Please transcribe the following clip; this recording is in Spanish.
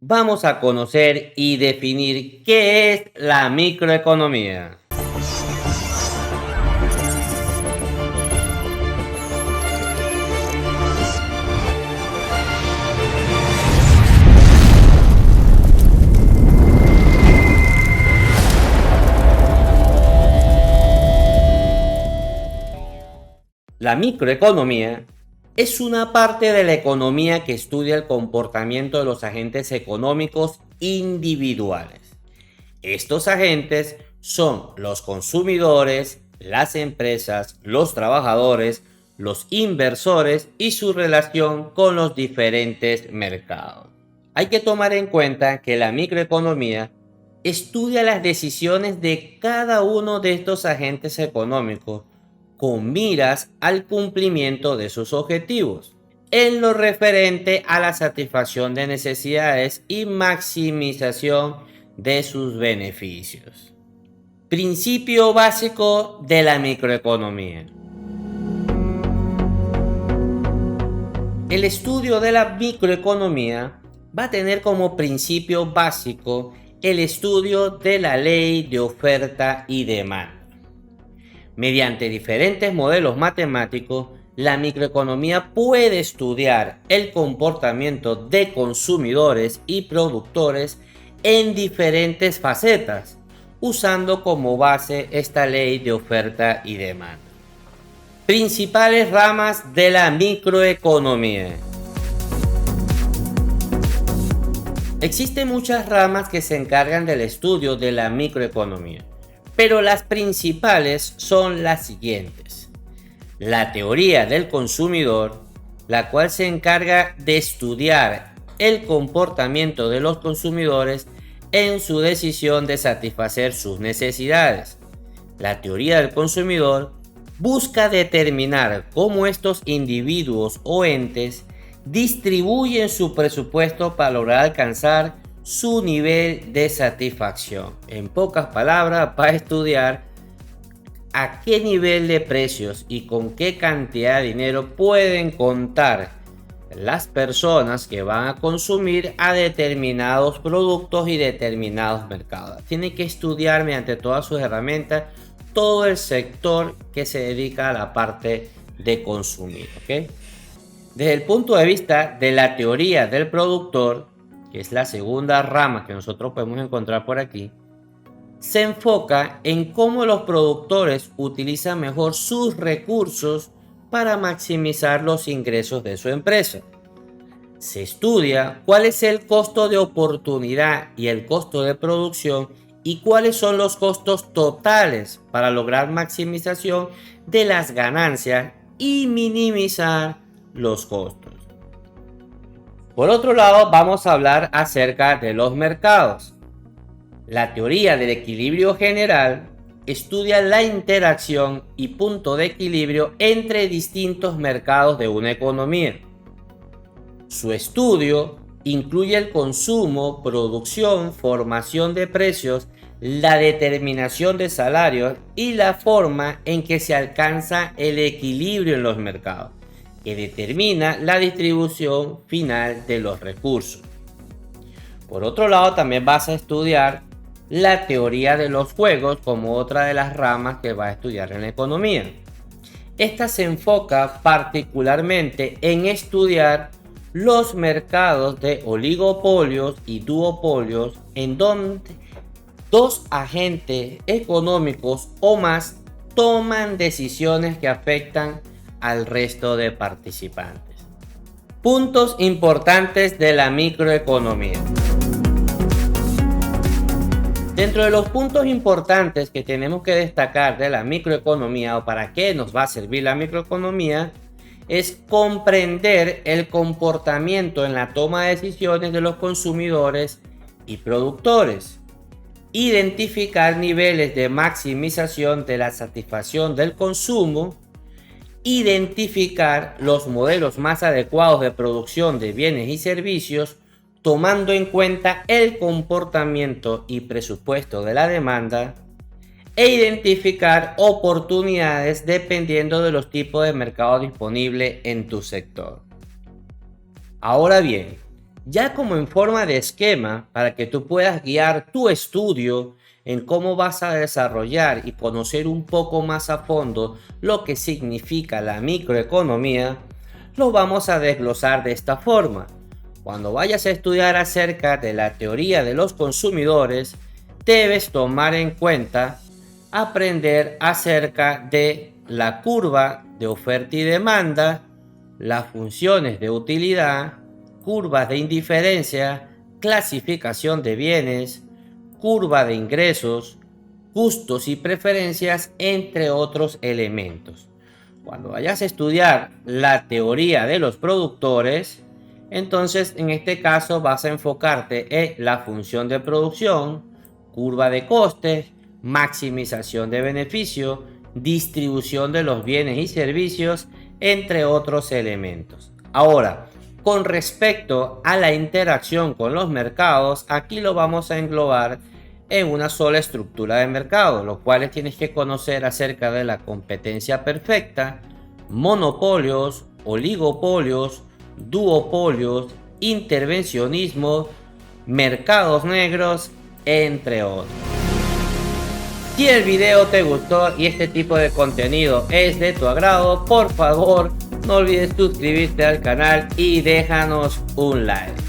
Vamos a conocer y definir qué es la microeconomía. La microeconomía es una parte de la economía que estudia el comportamiento de los agentes económicos individuales. Estos agentes son los consumidores, las empresas, los trabajadores, los inversores y su relación con los diferentes mercados. Hay que tomar en cuenta que la microeconomía estudia las decisiones de cada uno de estos agentes económicos con miras al cumplimiento de sus objetivos, en lo referente a la satisfacción de necesidades y maximización de sus beneficios. Principio básico de la microeconomía. El estudio de la microeconomía va a tener como principio básico el estudio de la ley de oferta y demanda. Mediante diferentes modelos matemáticos, la microeconomía puede estudiar el comportamiento de consumidores y productores en diferentes facetas, usando como base esta ley de oferta y demanda. Principales ramas de la microeconomía. Existen muchas ramas que se encargan del estudio de la microeconomía, pero las principales son las siguientes. La teoría del consumidor, la cual se encarga de estudiar el comportamiento de los consumidores en su decisión de satisfacer sus necesidades. La teoría del consumidor busca determinar cómo estos individuos o entes distribuyen su presupuesto para lograr alcanzar su nivel de satisfacción. En pocas palabras, va a estudiar a qué nivel de precios y con qué cantidad de dinero pueden contar las personas que van a consumir a determinados productos y determinados mercados. Tiene que estudiar mediante todas sus herramientas todo el sector que se dedica a la parte de consumir, ¿ok? Desde el punto de vista de la teoría del productor, que es la segunda rama que nosotros podemos encontrar por aquí, se enfoca en cómo los productores utilizan mejor sus recursos para maximizar los ingresos de su empresa. Se estudia cuál es el costo de oportunidad y el costo de producción y cuáles son los costos totales para lograr maximización de las ganancias y minimizar los costos. Por otro lado, vamos a hablar acerca de los mercados. La teoría del equilibrio general estudia la interacción y punto de equilibrio entre distintos mercados de una economía. Su estudio incluye el consumo, producción, formación de precios, la determinación de salarios y la forma en que se alcanza el equilibrio en los mercados, que determina la distribución final de los recursos. Por otro lado, también vas a estudiar la teoría de los juegos como otra de las ramas que va a estudiar en la economía. Esta se enfoca particularmente en estudiar los mercados de oligopolios y duopolios en donde dos agentes económicos o más toman decisiones que afectan al resto de participantes. Puntos importantes de la microeconomía. Dentro de los puntos importantes que tenemos que destacar de la microeconomía o para qué nos va a servir la microeconomía es comprender el comportamiento en la toma de decisiones de los consumidores y productores, identificar niveles de maximización de la satisfacción del consumo, identificar los modelos más adecuados de producción de bienes y servicios, tomando en cuenta el comportamiento y presupuesto de la demanda, e identificar oportunidades dependiendo de los tipos de mercado disponibles en tu sector. Ahora bien, Ya como en forma de esquema para que tú puedas guiar tu estudio en cómo vas a desarrollar y conocer un poco más a fondo lo que significa la microeconomía, lo vamos a desglosar de esta forma. Cuando vayas a estudiar acerca de la teoría de los consumidores, debes tomar en cuenta aprender acerca de la curva de oferta y demanda, las funciones de utilidad, curvas de indiferencia, clasificación de bienes, curva de ingresos, gustos y preferencias, entre otros elementos. Cuando vayas a estudiar la teoría de los productores, entonces en este caso vas a enfocarte en la función de producción, curva de costes, maximización de beneficio, distribución de los bienes y servicios, entre otros elementos. Ahora, con respecto a la interacción con los mercados, aquí lo vamos a englobar en una sola estructura de mercado, los cuales tienes que conocer acerca de la competencia perfecta, monopolios, oligopolios, duopolios, intervencionismo, mercados negros, entre otros. Si el video te gustó y este tipo de contenido es de tu agrado, por favor no olvides suscribirte al canal y déjanos un like.